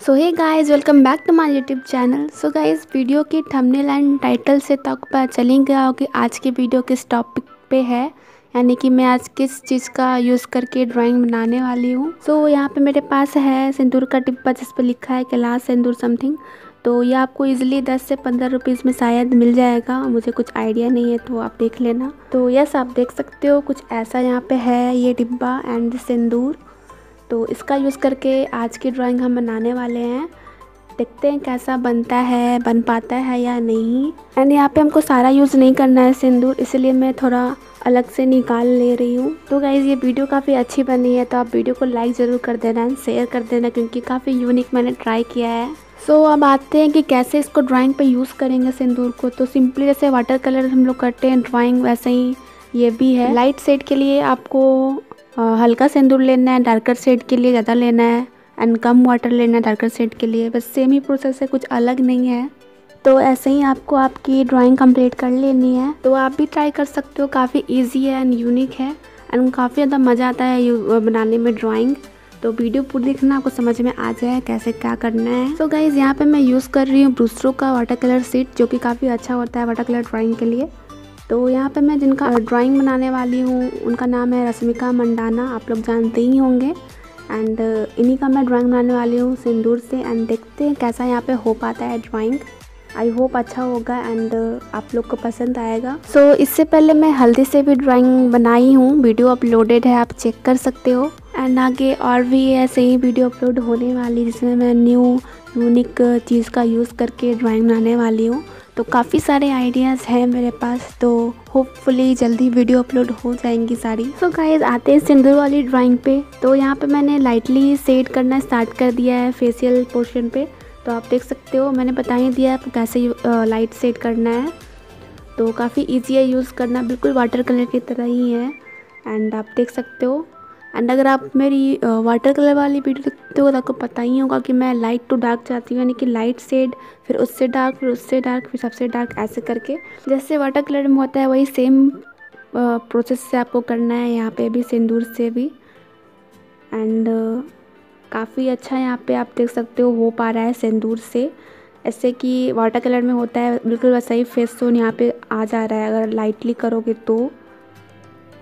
So hey guys, welcome back to my YouTube channel. So guys, video की thumbnail and title से तो आपको पता चल ही गया हो कि आज की वीडियो किस टॉपिक पे है, यानी कि मैं आज किस चीज़ का यूज़ करके ड्राइंग बनाने वाली हूँ। सो यहाँ पे मेरे पास है सिंदूर का डिब्बा जिस पर लिखा है कैलाश सिंदूर समथिंग। तो ये आपको इजीली 10 से 15 रुपीज़ में शायद मिल जाएगा, मुझे कुछ आइडिया नहीं है तो आप देख लेना। तो यस, आप देख सकते हो कुछ ऐसा यहाँ पे है ये डिब्बा एंड सिंदूर। तो इसका यूज़ करके आज की ड्राइंग हम बनाने वाले हैं। देखते हैं कैसा बनता है, बन पाता है या नहीं। एंड यहाँ पे हमको सारा यूज़ नहीं करना है सिंदूर, इसलिए मैं थोड़ा अलग से निकाल ले रही हूँ। तो गाइज़, ये वीडियो काफ़ी अच्छी बनी है तो आप वीडियो को लाइक ज़रूर कर देना एंड शेयर कर देना, क्योंकि काफ़ी यूनिक मैंने ट्राई किया है। सो अब आते हैं कि कैसे इसको ड्राइंग पे यूज़ करेंगे सिंदूर को। तो सिंपली जैसे वाटर कलर हम लोग करते हैं ड्राइंग, वैसे ही ये भी है। लाइट शेड के लिए आपको हल्का सिंदूर लेना है, डार्कर शेड के लिए ज़्यादा लेना है एंड कम वाटर लेना है डार्कर शेड के लिए। बस सेम ही प्रोसेस है, कुछ अलग नहीं है। तो ऐसे ही आपको आपकी ड्राइंग कंप्लीट कर लेनी है। तो आप भी ट्राई कर सकते हो, काफ़ी इजी है एंड यूनिक है एंड काफ़ी ज़्यादा मज़ा आता है बनाने में ड्राइंग। तो वीडियो पूरी देखना, आपको समझ में आ जाए कैसे क्या करना है। सो गाइज़, यहाँ पे मैं यूज़ कर रही हूँ ब्रूस्ट्रो का वाटर कलर शीट, जो कि काफ़ी अच्छा होता है वाटर कलर ड्राइंग के लिए। तो यहाँ पे मैं जिनका ड्राइंग बनाने वाली हूँ उनका नाम है रश्मिका मंडाना, आप लोग जानते ही होंगे। एंड इन्हीं का मैं ड्राइंग बनाने वाली हूँ सिंदूर से। एंड देखते हैं कैसा यहाँ पे हो पाता है ड्राइंग। आई होप अच्छा होगा एंड आप लोग को पसंद आएगा। सो इससे पहले मैं हल्दी से भी ड्राइंग बनाई हूँ, वीडियो अपलोडेड है, आप चेक कर सकते हो। एंड आगे और भी ऐसे ही वीडियो अपलोड होने वाली जिसमें मैं न्यू यूनिक चीज़ का यूज़ करके ड्राइंग बनाने वाली हूँ। तो काफ़ी सारे आइडियाज़ हैं मेरे पास, तो होपफुली जल्दी वीडियो अपलोड हो जाएंगी सारी। सो गाइस, आते हैं सिंदूर वाली ड्राइंग पे। तो यहाँ पे मैंने लाइटली शेड करना स्टार्ट कर दिया है फेशियल पोर्शन पे। तो आप देख सकते हो, मैंने बता ही दिया आपको कैसे लाइट शेड करना है। तो काफ़ी ईजी है यूज़ करना, बिल्कुल वाटर कलर की तरह ही है एंड आप देख सकते हो। एंड अगर आप मेरी वाटर कलर वाली वीडियो देखते हो तो आपको पता ही होगा कि मैं लाइट टू डार्क चाहती हूँ, यानी कि लाइट शेड, फिर उससे डार्क, फिर उससे डार्क, फिर सबसे डार्क, ऐसे करके जैसे वाटर कलर में होता है वही सेम प्रोसेस से आपको करना है यहाँ पे भी सिंदूर से भी। एंड काफ़ी अच्छा यहाँ पे आप देख सकते हो पा रहा है सिंदूर से, ऐसे कि वाटर कलर में होता है बिल्कुल वैसा ही फेस टोन यहाँ पे आ जा रहा है अगर लाइटली करोगे तो।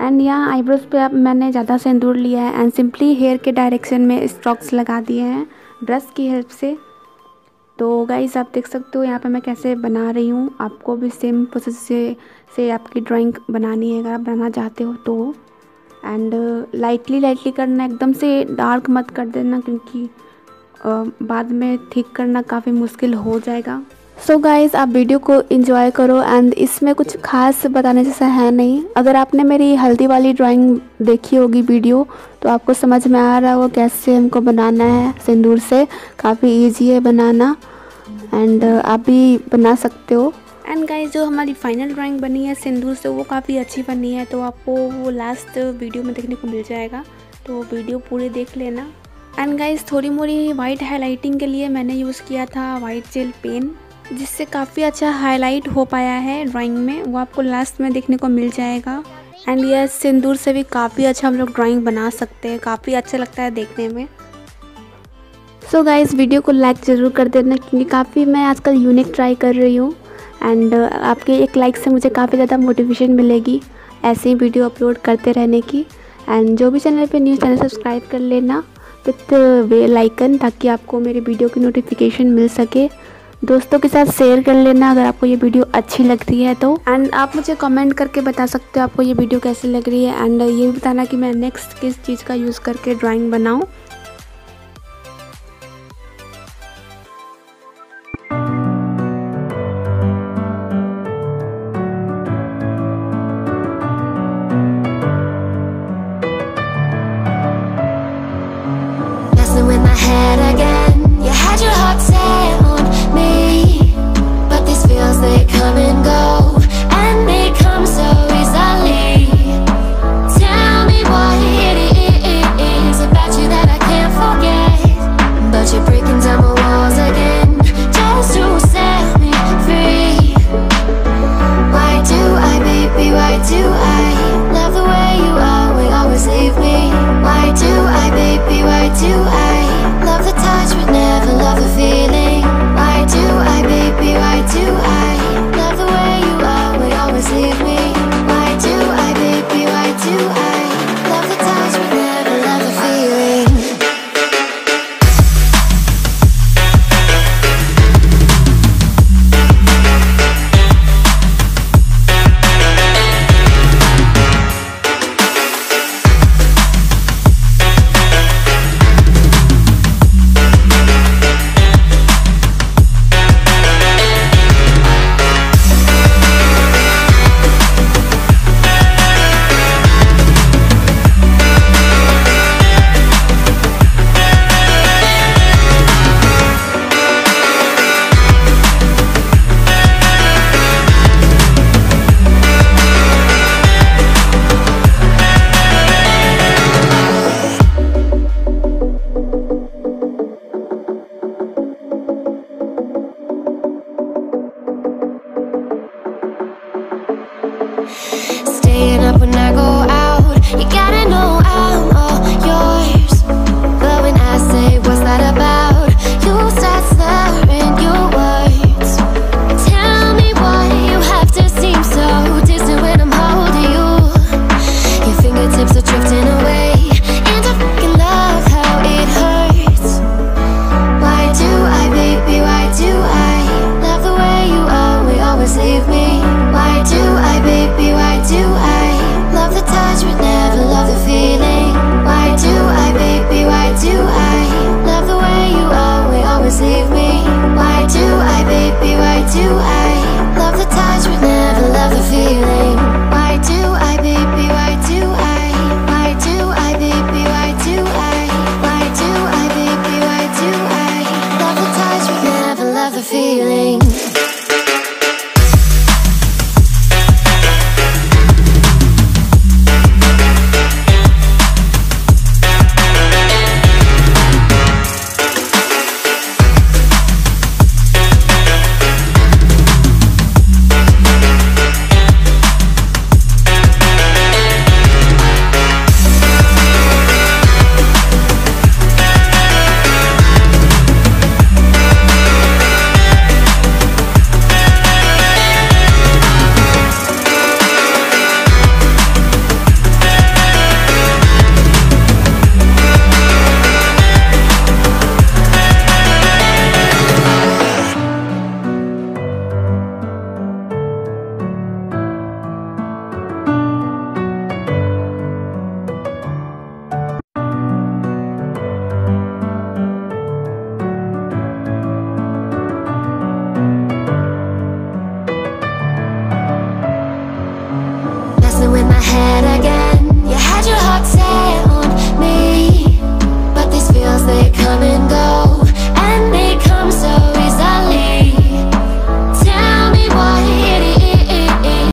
एंड यहाँ आईब्रोज पे अब मैंने ज़्यादा सिंदूर लिया है एंड सिंपली हेयर के डायरेक्शन में स्ट्रोक्स लगा दिए हैं ब्रश की हेल्प से। तो गाइस, आप देख सकते हो यहाँ पे मैं कैसे बना रही हूँ। आपको भी सेम प्रोसेस से आपकी ड्राइंग बनानी है अगर आप बनाना चाहते हो तो। एंड लाइटली करना, एकदम से डार्क मत कर देना, क्योंकि बाद में ठीक करना काफ़ी मुश्किल हो जाएगा। सो गाइज़, आप वीडियो को एंजॉय करो एंड इसमें कुछ खास बताने जैसा है नहीं। अगर आपने मेरी हल्दी वाली ड्राइंग देखी होगी वीडियो तो आपको समझ में आ रहा होगा कैसे हमको बनाना है सिंदूर से। काफ़ी इजी है बनाना एंड आप भी बना सकते हो। एंड गाइज़, जो हमारी फाइनल ड्राइंग बनी है सिंदूर से वो काफ़ी अच्छी बनी है, तो आपको वो लास्ट वीडियो में देखने को मिल जाएगा, तो वीडियो पूरी देख लेना। एंड गाइज़, थोड़ी मोड़ी वाइट हाईलाइटिंग के लिए मैंने यूज़ किया था वाइट जेल पेन, जिससे काफ़ी अच्छा हाईलाइट हो पाया है ड्राइंग में, वो आपको लास्ट में देखने को मिल जाएगा। एंड यह सिंदूर से भी काफ़ी अच्छा हम लोग ड्राइंग बना सकते हैं, काफ़ी अच्छा लगता है देखने में। सो गाइज़, वीडियो को लाइक ज़रूर कर देना, क्योंकि काफ़ी मैं आजकल यूनिक ट्राई कर रही हूँ एंड आपके एक लाइक से मुझे काफ़ी ज़्यादा मोटिवेशन मिलेगी ऐसे ही वीडियो अपलोड करते रहने की। एंड जो भी चैनल पे न्यू चैनल सब्सक्राइब कर लेना विथ बेल आइकन, ताकि आपको मेरी वीडियो की नोटिफिकेशन मिल सके। दोस्तों के साथ शेयर कर लेना अगर आपको ये वीडियो अच्छी लग रही है तो। एंड आप मुझे कमेंट करके बता सकते हो आपको ये वीडियो कैसी लग रही है एंड ये भी बताना कि मैं नेक्स्ट किस चीज़ का यूज़ करके ड्राइंग बनाऊँ। They come and go, and they come so easily. Tell me what it is about you that I fingertips are drifting away, and I fucking love how it hurts. Why do I, baby, why do I love the way you always leave me? Why do I, baby, why do I love the touch but never love the feeling? Why do I, baby, why do I love the way you always leave me? Why do I, baby, why do I love the touch but never love the feeling? Why do I, baby, why do I? Why do I, baby, why do I? Why do I, baby, why do I love the touch but never love the feeling? With my head